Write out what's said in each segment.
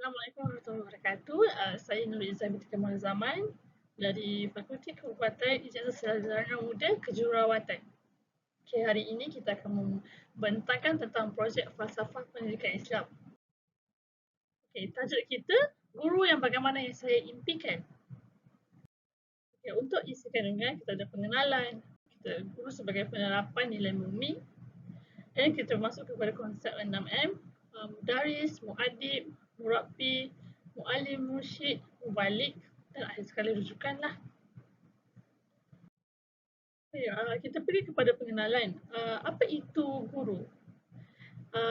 Assalamualaikum warahmatullahi wabarakatuh. Saya Nur Izzah binti Kamal Zaman dari Fakulti Kepupatan Ijazah Sarjana Muda Kejururawatan. Okay, hari ini kita akan membentangkan tentang projek falsafah pendidikan Islam. Okay, tajuk kita guru yang bagaimana yang saya impikan. Okay, untuk isi kandungan kita ada pengenalan, kita guru sebagai penerapan nilai murni, dan kita masuk kepada konsep 6M, mudaris, muadib, murabbi, muallim, mursyid, mubalik dan akhir sekali rujukan lah. Kita pergi kepada pengenalan. Apa itu guru?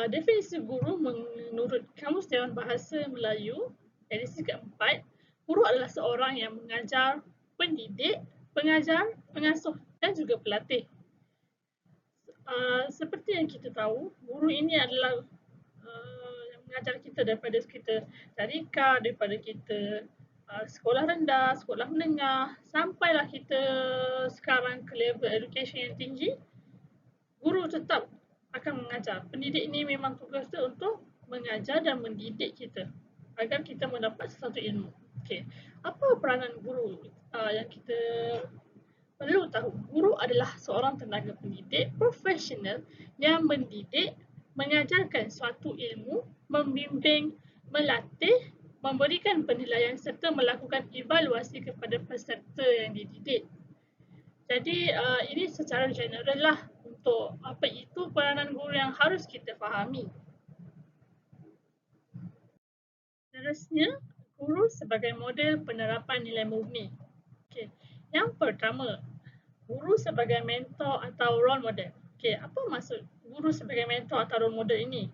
Definisi guru menurut Kamus Dewan Bahasa Melayu, edisi keempat, guru adalah seorang yang mengajar, pendidik, pengajar, pengasuh dan juga pelatih. Seperti yang kita tahu, guru ini adalah yang mengajar kita daripada kita tadika, daripada kita sekolah rendah, sekolah menengah, sampailah kita sekarang ke level education yang tinggi, guru tetap akan mengajar. Pendidik ini memang tugas dia untuk mengajar dan mendidik kita agar kita mendapat sesuatu ilmu. Okay. Apa peranan guru yang kita perlu tahu? Guru adalah seorang tenaga pendidik profesional yang mendidik, mengajarkan suatu ilmu, membimbing, melatih, memberikan penilaian serta melakukan evaluasi kepada peserta yang dididik. Jadi ini secara general lah untuk apa itu peranan guru yang harus kita fahami. Seterusnya, guru sebagai model penerapan nilai murni. Okay. Yang pertama, guru sebagai mentor atau role model. Okay, apa maksud guru sebagai mentor atau role model ini?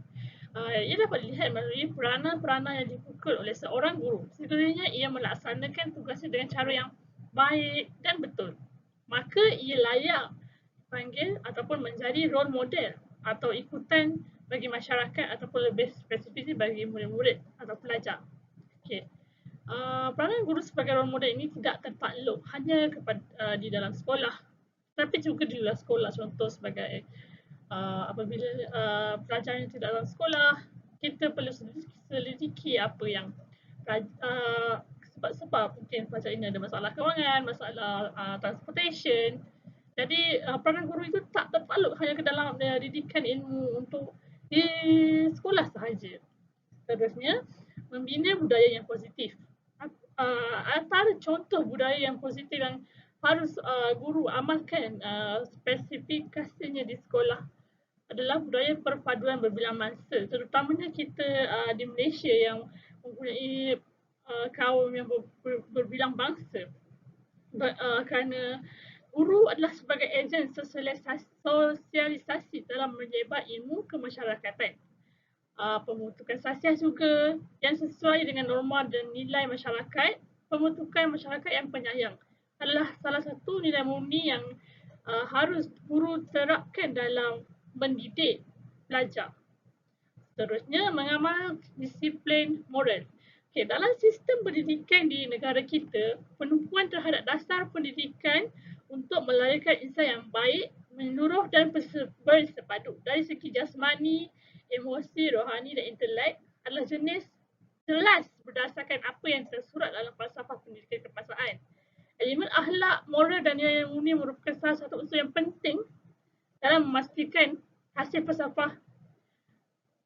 Ia dapat dilihat melalui peranan-peranan yang dipukul oleh seorang guru. Sekiranya ia melaksanakan tugasnya dengan cara yang baik dan betul, maka ia layak dipanggil ataupun menjadi role model atau ikutan bagi masyarakat ataupun lebih spesifik bagi murid-murid atau pelajar. Okay. Peranan guru sebagai role model ini tidak tertakluk hanya kepada di dalam sekolah, tapi juga di luar sekolah. Contoh sebagai apabila pelajar yang tidak dalam sekolah, kita perlu selidiki apa yang sebab mungkin pelajar ini ada masalah kewangan, masalah transportation. Jadi peranan guru itu tak tertakluk hanya ke dalam didikan ilmu untuk di sekolah sahaja. Seterusnya, membina budaya yang positif. Antara contoh budaya yang positif yang harus guru amalkan spesifikasinya di sekolah adalah budaya perpaduan berbilang mangsa, terutamanya kita di Malaysia yang mempunyai kaum yang berbilang bangsa. Kerana guru adalah sebagai ejen sosialisasi dalam menyebar ilmu kemasyarakatan. Pembentukan sasiah juga yang sesuai dengan norma dan nilai masyarakat. Pembentukan masyarakat yang penyayang adalah salah satu nilai murni yang harus guru terapkan dalam mendidik pelajar. Seterusnya, mengamal disiplin moral. Okay, dalam sistem pendidikan di negara kita, penumpuan terhadap dasar pendidikan untuk melahirkan insan yang baik, menyeluruh dan bersepadu dari segi jasmani, emosi, rohani dan intelek adalah jelas berdasarkan apa yang tersurat dalam falsafah pendidikan kebangsaan. Elemen akhlak, moral dan nilai murni merupakan salah satu unsur yang penting dalam memastikan hasil falsafah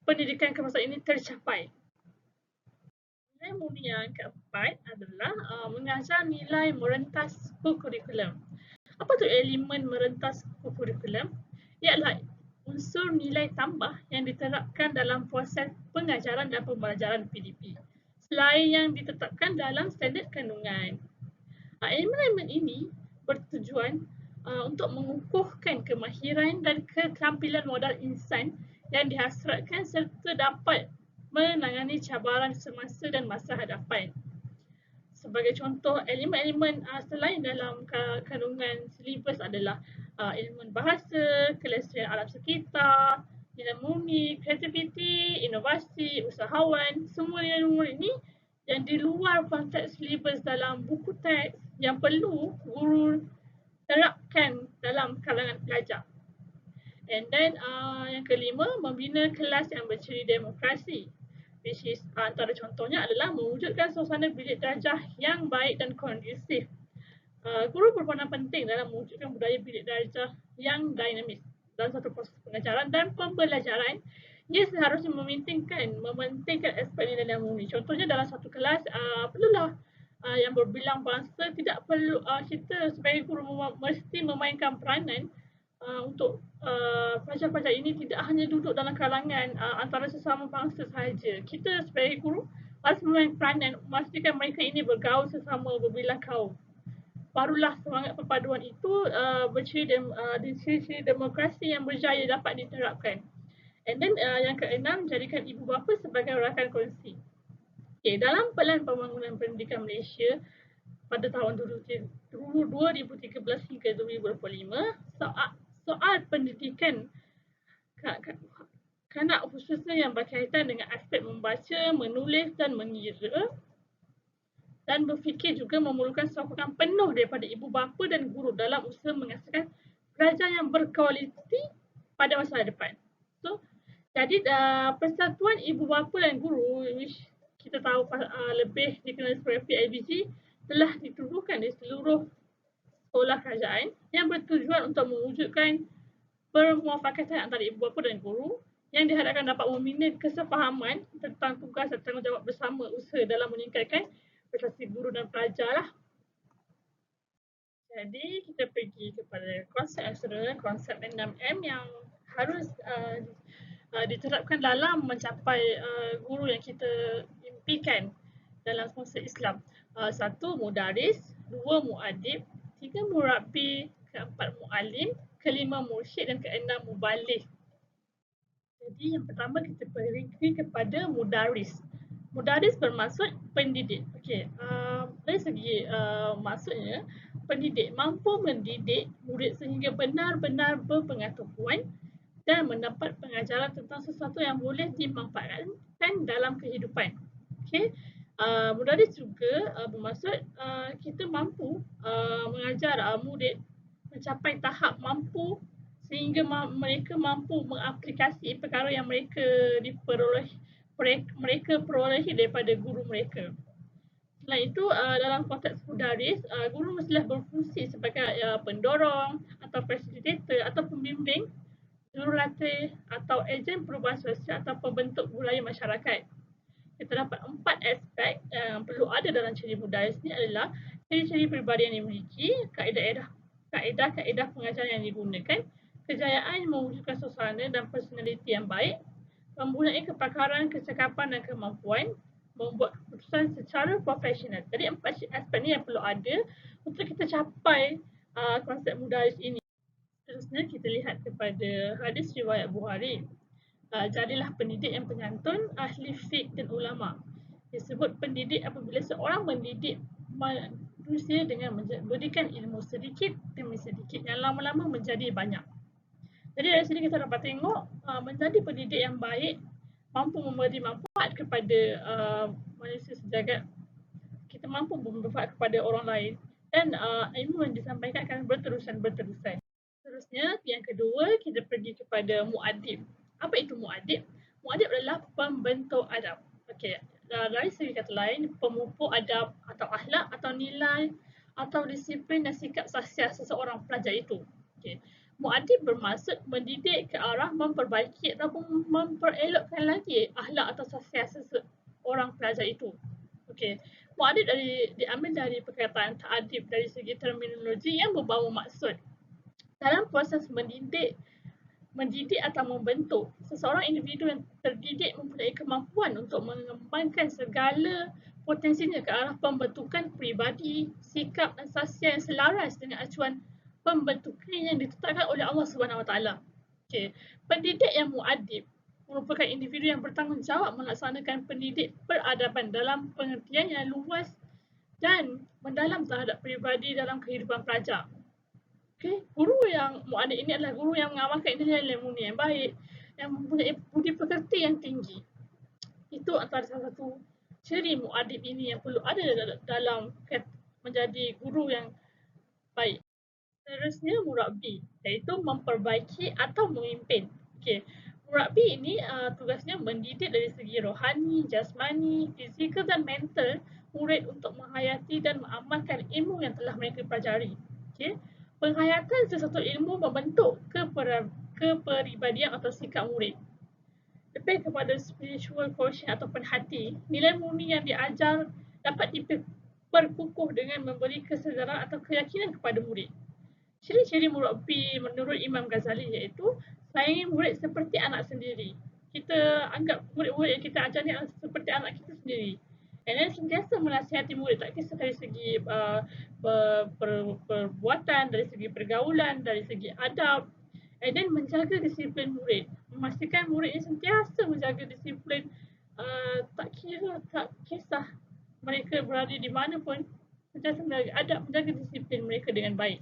pendidikan kebangsaan ini tercapai. Nilai murni yang keempat adalah mengajar nilai merentas kurikulum. Apa tu elemen merentas kurikulum? Ia adalah unsur nilai tambah yang diterapkan dalam proses pengajaran dan pembelajaran PDP selain yang ditetapkan dalam standard kandungan. Elemen-elemen ini bertujuan untuk mengukuhkan kemahiran dan keterampilan modal insan yang dihasratkan serta dapat menangani cabaran semasa dan masa hadapan. Sebagai contoh, elemen-elemen selain dalam kandungan silibus adalah elemen bahasa, kelestarian alam sekitar, nilai murni, kreativiti, inovasi, usahawan. Semua nilai-nilai ini yang di luar konteks silibus dalam buku teks yang perlu guru terapkan dalam kalangan pelajar. And then yang kelima, membina kelas yang berciri demokrasi. which is antara contohnya adalah mewujudkan suasana bilik darjah yang baik dan kondusif. Guru berperanan penting dalam mewujudkan budaya bilik darjah yang dinamis dalam satu proses pengajaran dan pembelajaran. Ia seharusnya mementingkan aspek nilai dan murni. Contohnya dalam satu kelas, perlulah yang berbilang bangsa, tidak perlu kita sebagai guru mesti memainkan peranan untuk pelajar-pelajar ini tidak hanya duduk dalam kalangan antara sesama bangsa sahaja. Kita sebagai guru harus memainkan peranan, memastikan mereka ini bergaul sesama berbilang kaum. Barulah semangat perpaduan itu ciri-ciri demokrasi yang berjaya dapat diterapkan. And then yang keenam, jadikan ibu bapa sebagai rakan kongsi. Okay, dalam Pelan Pembangunan Pendidikan Malaysia pada tahun 2013 hingga 2025, soal pendidikan kanak khususnya yang berkaitan dengan aspek membaca, menulis dan mengira dan berfikir juga memerlukan sokongan penuh daripada ibu bapa dan guru dalam usaha menghasilkan pelajar yang berkualiti pada masa depan. So, jadi persatuan ibu bapa dan guru, which kita tahu lebih dikenal sebagai PIBG, telah ditubuhkan di seluruh sekolah kerajaan yang bertujuan untuk mewujudkan permuafakatan antara ibu bapa dan guru yang diharapkan dapat membina kesefahaman tentang tugas dan tanggungjawab bersama usaha dalam meningkatkan prestasi guru dan pelajar lah. Jadi kita pergi kepada konsep eksternal, konsep 6M yang harus diterapkan dalam mencapai guru yang kita impikan dalam konsep Islam. Satu, mudaris. Dua, muadib. Tiga, murabbi. Keempat, mu'alim. Kelima, mursyid. Dan keenam, muballigh. Jadi yang pertama kita pergi kepada mudaris. Mudaris bermaksud pendidik. Okey, dari segi maksudnya, pendidik mampu mendidik murid sehingga benar-benar berpengetahuan dan mendapat pengajaran tentang sesuatu yang boleh dimanfaatkan dalam kehidupan. Okey, mudaris juga bermaksud kita mampu mengajar murid mencapai tahap mampu sehingga mereka mampu mengaplikasi perkara yang mereka perolehi daripada guru mereka. Selain itu, dalam konteks mudaris, guru mestilah berfungsi sebagai pendorong atau fasilitator atau pembimbing, jurulatih atau ejen perubahan sosial atau pembentuk budaya masyarakat. Kita dapat 4 aspek yang perlu ada dalam ciri mudaris ni adalah ciri-ciri peribadi yang dimiliki, kaedah-kaedah pengajaran yang digunakan, kejayaan mewujudkan suasana dan personaliti yang baik, mempunyai kepakaran, kecakapan dan kemampuan membuat keputusan secara profesional. Jadi 4 aspek ni yang perlu ada untuk kita capai konsep mudaris ini. Seterusnya kita lihat kepada hadis riwayat Bukhari. Jadilah pendidik yang penyantun, ahli fiqh dan ulama. Disebut pendidik apabila seorang mendidik manusia dengan memberikan ilmu sedikit demi sedikit yang lama-lama menjadi banyak. Jadi dari sini kita dapat tengok menjadi pendidik yang baik mampu memberi manfaat kepada manusia sejagat. Kita mampu memberi manfaat kepada orang lain dan ilmu yang disampaikan akan berterusan. Seterusnya, yang kedua, kita pergi kepada muadib. Apa itu muadib? Muadib adalah pembentuk adab. Okey, dari segi kata lain, pemupuk adab atau akhlak atau nilai atau disiplin dan sikap sahsiah seseorang pelajar itu. Okey. Muadib bermaksud mendidik ke arah memperbaiki ataupun memperelokkan lagi akhlak atau sahsiah seseorang pelajar itu. Okey. Muadib diambil dari perkataan ta'adib dari segi terminologi yang membawa maksud. Dalam proses mendidik atau membentuk, seseorang individu yang terdidik mempunyai kemampuan untuk mengembangkan segala potensinya ke arah pembentukan peribadi, sikap dan sahsiah yang selaras dengan acuan pembentukan yang ditetapkan oleh Allah SWT. Okay. Pendidik yang muadib merupakan individu yang bertanggungjawab melaksanakan pendidik peradaban dalam pengertian yang luas dan mendalam terhadap peribadi dalam kehidupan pelajar. Okay. Guru yang muadib ini adalah guru yang mengamalkan nilai-nilai mulia yang baik, yang mempunyai budi pekerti yang tinggi. Itu antara salah satu ciri muadib ini yang perlu ada dalam menjadi guru yang baik. Seterusnya, murabbi, iaitu memperbaiki atau memimpin. Okay. Murabbi ini tugasnya mendidik dari segi rohani, jasmani, fizikal dan mental murid untuk menghayati dan mengamalkan ilmu yang telah mereka pelajari. Okay? Penghayatan sesuatu ilmu membentuk kepribadian atau sikap murid. Lebih kepada spiritual quotient ataupun hati, nilai murni yang diajar dapat diperkukuh dengan memberi kesedaran atau keyakinan kepada murid. Ciri-ciri murabbi menurut Imam Ghazali iaitu sayangi murid seperti anak sendiri. Kita anggap murid-murid yang kita ajar ni seperti anak kita sendiri. And then sentiasa menasihati murid tak kisah dari segi perbuatan, dari segi pergaulan, dari segi adab. And then menjaga disiplin murid. Memastikan murid ini sentiasa menjaga disiplin, tak kisah mereka berada di mana pun, sentiasa menjaga adab, menjaga disiplin mereka dengan baik.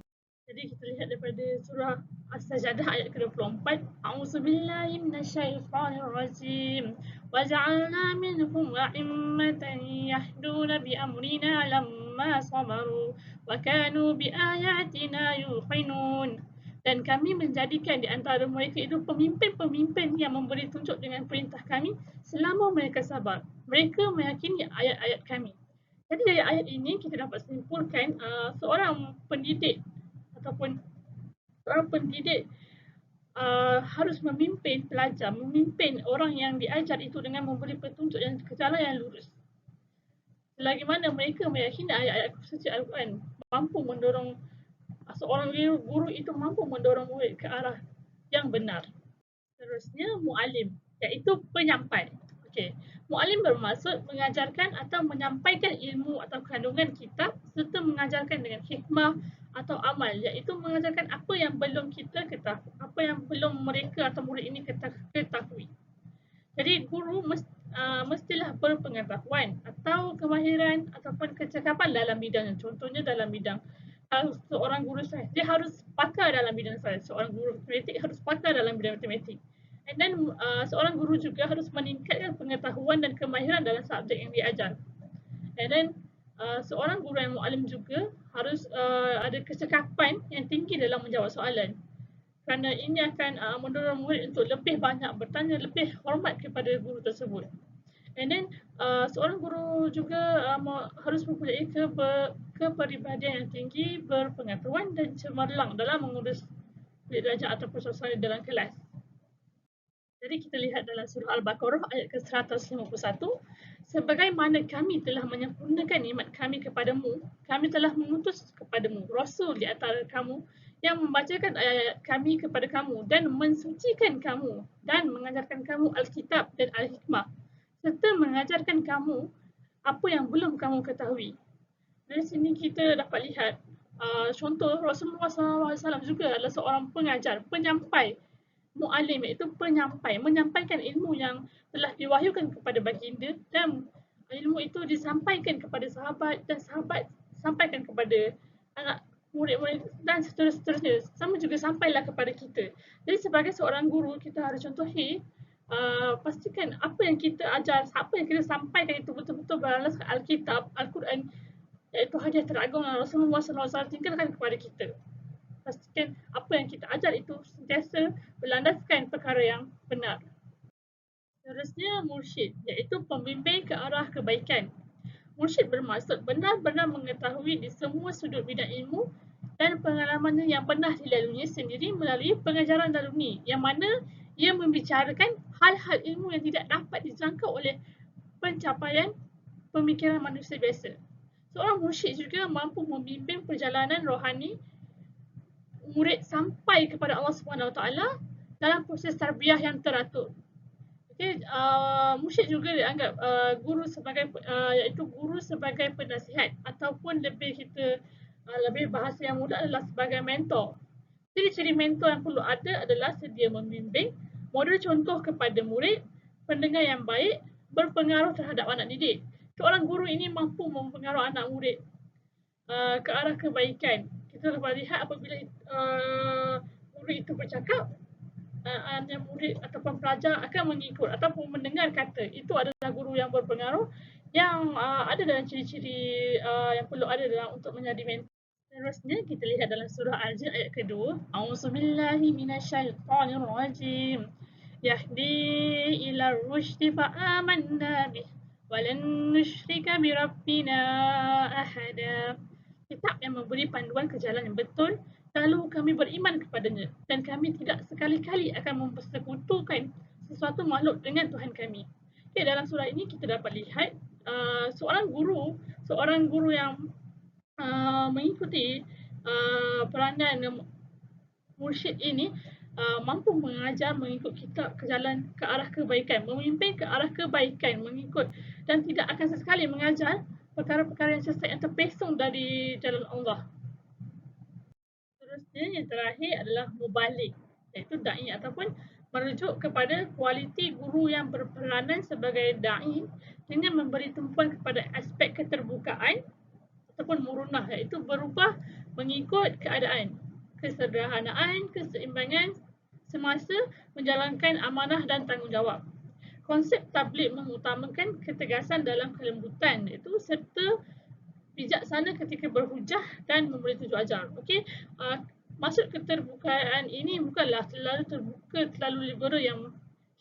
Jadi kita lihat daripada surah As-Sajdah ayat ke-24. A'udzubillahi minasyaitonirrajim. Wa ja'alna minhum a'immatan yahduna bi amrina lamma sabaru wa kanu bi ayatina yuqinun. Dan kami menjadikan di antara mereka itu pemimpin-pemimpin yang memberi tunjuk dengan perintah kami selama mereka sabar. Mereka meyakini ayat-ayat kami. Jadi dari ayat ini kita dapat simpulkan seorang pendidik ataupun seorang pendidik harus memimpin pelajar, memimpin orang yang diajar itu dengan memberi petunjuk yang ke jalan yang lurus. Selagi mana mereka meyakini ayat-ayat suci Al-Quran mampu mendorong seorang guru itu mampu mendorong murid ke arah yang benar. Seterusnya mu'alim, iaitu penyampai. Okey, mu'alim bermaksud mengajarkan atau menyampaikan ilmu atau kandungan kitab serta mengajarkan dengan hikmah atau amal, iaitu mengajarkan apa yang belum kita ketahui, apa yang belum mereka atau murid ini ketahui. Jadi guru mestilah berpengetahuan atau kemahiran ataupun kecakapan dalam bidangnya. Contohnya dalam bidang seorang guru sains, dia harus pakar dalam bidang sains. Seorang guru matematik harus pakar dalam bidang matematik. And then seorang guru juga harus meningkatkan pengetahuan dan kemahiran dalam subjek yang diajar. And then seorang guru yang mu'alim juga harus ada kecakapan yang tinggi dalam menjawab soalan. Kerana ini akan mendorong murid untuk lebih banyak bertanya, lebih hormat kepada guru tersebut. And then seorang guru juga harus mempunyai kepribadian yang tinggi, berpengetahuan dan cemerlang dalam mengurus belajar ataupun suasana dalam kelas. Jadi kita lihat dalam surah Al-Baqarah ayat ke-151, sebagaimana kami telah menyempurnakan nikmat kami kepadamu, kami telah mengutus kepadamu rasul di antara kamu yang membacakan ayat-ayat kami kepada kamu dan mensucikan kamu dan mengajarkan kamu Alkitab dan Al-Hikmah serta mengajarkan kamu apa yang belum kamu ketahui. Dari sini kita dapat lihat contoh Rasulullah SAW juga adalah seorang pengajar, penyampai, mu'alim, iaitu penyampai, menyampaikan ilmu yang telah diwahyukan kepada baginda dan ilmu itu disampaikan kepada sahabat dan sahabat sampaikan kepada anak murid-murid dan seterusnya. Sama juga sampailah kepada kita. Jadi sebagai seorang guru kita harus contohi, pastikan apa yang kita ajar, apa yang kita sampaikan itu betul-betul beralaskan Alkitab, Al-Quran, iaitu hadiah teragung yang Rasulullah SAW tinggalkan kepada kita. Pastikan apa yang kita ajar itu sentiasa berlandaskan perkara yang benar. Seterusnya mursyid, iaitu pembimbing ke arah kebaikan. Mursyid bermaksud benar-benar mengetahui di semua sudut bidang ilmu dan pengalamannya yang pernah dilaluinya sendiri melalui pengajaran daruni, yang mana ia membicarakan hal-hal ilmu yang tidak dapat dijangkau oleh pencapaian pemikiran manusia biasa. Seorang mursyid juga mampu membimbing perjalanan rohani murid sampai kepada Allah SWT dalam proses tarbiyah yang teratur. Okay, mursyid juga dianggap guru sebagai iaitu guru sebagai penasihat ataupun lebih bahasa yang mudah adalah sebagai mentor. Ciri-ciri mentor yang perlu ada adalah sedia membimbing, model contoh kepada murid, pendengar yang baik, berpengaruh terhadap anak didik. Seorang guru ini mampu mempengaruhi anak murid ke arah kebaikan. Kita dapat lihat apabila guru itu bercakap, anak murid ataupun pelajar akan mengikut ataupun mendengar kata. Itu adalah guru yang berpengaruh yang ada dalam ciri-ciri yang perlu ada dalam untuk menjadi mentor. Seterusnya kita lihat dalam surah Al-Jin ayat kedua. A'udzubillahi minasyaitonirrajim. يهدي إلى الرشد فآمنا به ولن نشرك بربنا أحدا. Kitab yang memberi panduan ke jalan yang betul, lalu kami beriman kepadanya dan kami tidak sekali-kali akan mempersekutukan sesuatu makhluk dengan Tuhan kami. Okay, dalam surah ini kita dapat lihat seorang guru yang mengikuti peranan mursyid ini mampu mengajar, mengikut kitab ke jalan ke arah kebaikan, memimpin ke arah kebaikan, mengikut dan tidak akan sesekali mengajar perkara-perkara yang sesat yang terpesong dari jalan Allah. Seterusnya yang terakhir adalah mubalik, iaitu da'i ataupun merujuk kepada kualiti guru yang berperanan sebagai da'i dengan memberi tumpuan kepada aspek keterbukaan ataupun murunah, iaitu berubah mengikut keadaan, kesederhanaan, keseimbangan semasa menjalankan amanah dan tanggungjawab. Konsep tabligh mengutamakan ketegasan dalam kelembutan, iaitu serta bijaksana ketika berhujah dan memberi tunjuk ajar. Okey, maksud keterbukaan ini bukanlah terlalu terbuka, terlalu liberal yang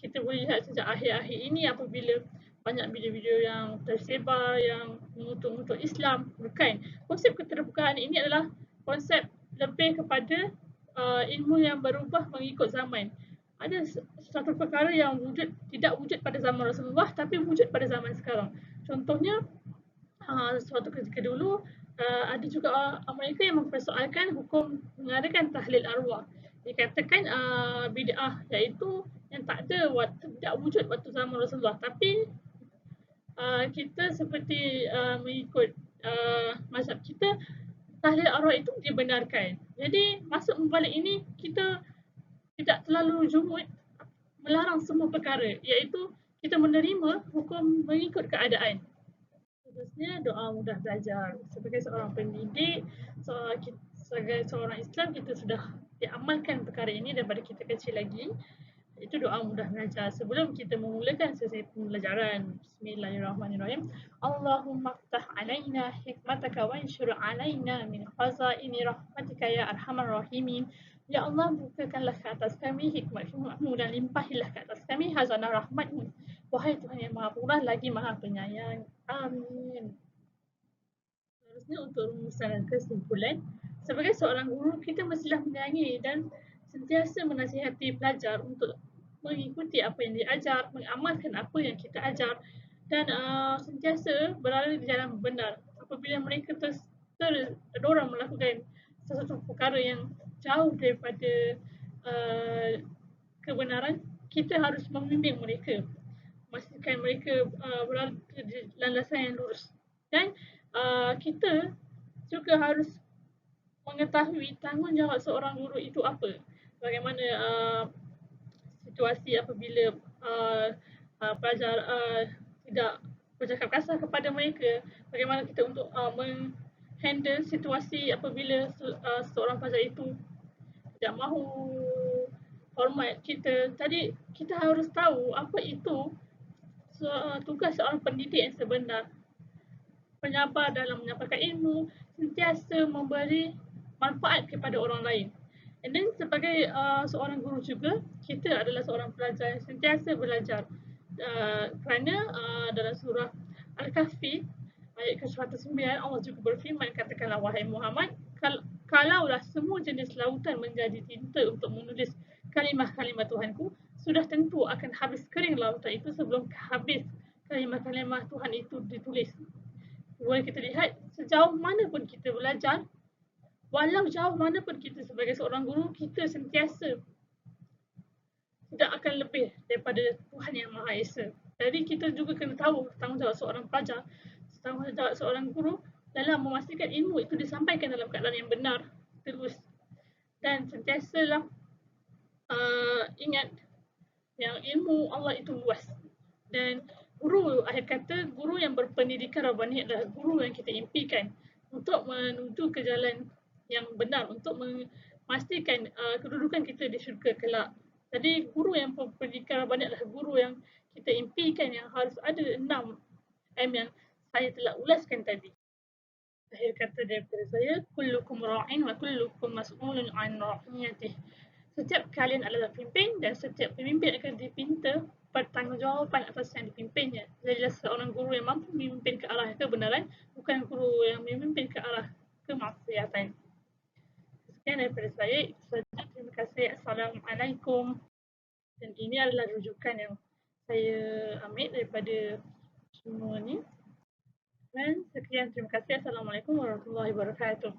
kita boleh lihat sejak akhir-akhir ini apabila banyak video-video yang tersebar yang mengutuk-ngutuk Islam. Bukan. Konsep keterbukaan ini adalah konsep lebih kepada ilmu yang berubah mengikut zaman. Ada satu perkara yang tidak wujud pada zaman Rasulullah tapi wujud pada zaman sekarang. Contohnya, suatu ketika dulu ada juga mereka yang mempersoalkan hukum mengadakan tahlil arwah. Dikatakan bid'ah, iaitu yang tidak wujud waktu zaman Rasulullah, tapi kita seperti mengikut mazhab kita, tahlil arwah itu dibenarkan. Jadi maksud membalik ini kita tidak terlalu jumud melarang semua perkara, iaitu kita menerima hukum mengikut keadaan. Seterusnya, doa mudah belajar. Sebagai seorang pendidik, sebagai seorang Islam, kita sudah diamalkan perkara ini daripada kita kecil lagi. Itu doa mudah belajar. Sebelum kita memulakan sesi pembelajaran, Bismillahirrahmanirrahim. Allahumma ftah alaina hikmataka wa anshur alaina min khazaini rahmatika ya arhamar rahimin. Ya Allah, bukakanlah ke atas kami hikmat-Mu dan limpahilah ke atas kami hazanah rahmat-Mu. Wahai Tuhan yang Maha Pemurah lagi Maha Penyayang. Amin. Seterusnya, untuk rumusan dan kesimpulan, sebagai seorang guru, kita mestilah menyayangi dan sentiasa menasihati pelajar untuk mengikuti apa yang diajar, mengamalkan apa yang kita ajar dan sentiasa berada di jalan benar. Apabila mereka terdorong melakukan sesuatu perkara yang jauh daripada kebenaran, kita harus membimbing mereka, memastikan mereka berada di landasan yang lurus. Dan kita juga harus mengetahui tanggungjawab seorang guru itu apa. Bagaimana situasi apabila pelajar tidak bercakap kasar kepada mereka, bagaimana kita untuk menghandle situasi apabila seorang pelajar itu tidak mahu hormat kita. Jadi kita harus tahu apa itu tugas seorang pendidik yang sebenar. Penyabar dalam menyampaikan ilmu, sentiasa memberi manfaat kepada orang lain. And then sebagai seorang guru juga, kita adalah seorang pelajar yang sentiasa belajar. Kerana dalam surah Al-Kahfi ayat ke-109, Allah juga berfirman, katakanlah wahai Muhammad, kalaulah semua jenis lautan menjadi tinta untuk menulis kalimah-kalimah Tuhanku, sudah tentu akan habis kering lautan itu sebelum habis kalimah-kalimah Tuhan itu ditulis. Boleh kita lihat sejauh mana pun kita belajar, walau jauh mana pun kita sebagai seorang guru, kita sentiasa tidak akan lebih daripada Tuhan Yang Maha Esa. Jadi kita juga kena tahu tanggungjawab seorang pelajar, tanggungjawab seorang guru dalam memastikan ilmu itu disampaikan dalam keadaan yang benar, terus. Dan sentiasalah ingat yang ilmu Allah itu luas. Dan guru, akhir kata, guru yang berpendidikan Rabbani adalah guru yang kita impikan untuk menuju ke jalan yang benar, untuk memastikan kedudukan kita di syurga kelak. Jadi guru yang berpendidikan Rabbani adalah guru yang kita impikan yang harus ada 6 M yang saya telah ulaskan tadi. Akhir kata daripada saya, kullukum ra'in wa kullukum mas'ulun an ra'iyatih. Setiap kalian adalah pemimpin dan setiap pemimpin akan dipinta pertanggungjawaban atas yang dipimpinnya. Jadilah seorang guru yang mampu memimpin ke arah kebenaran, bukan guru yang memimpin ke arah kemaksiatan. Sekian daripada saya. Itu saja. Terima kasih. Assalamualaikum. Dan ini adalah rujukan yang saya ambil daripada semua ni. Dan sekian, terima kasih. Assalamualaikum warahmatullahi wabarakatuh.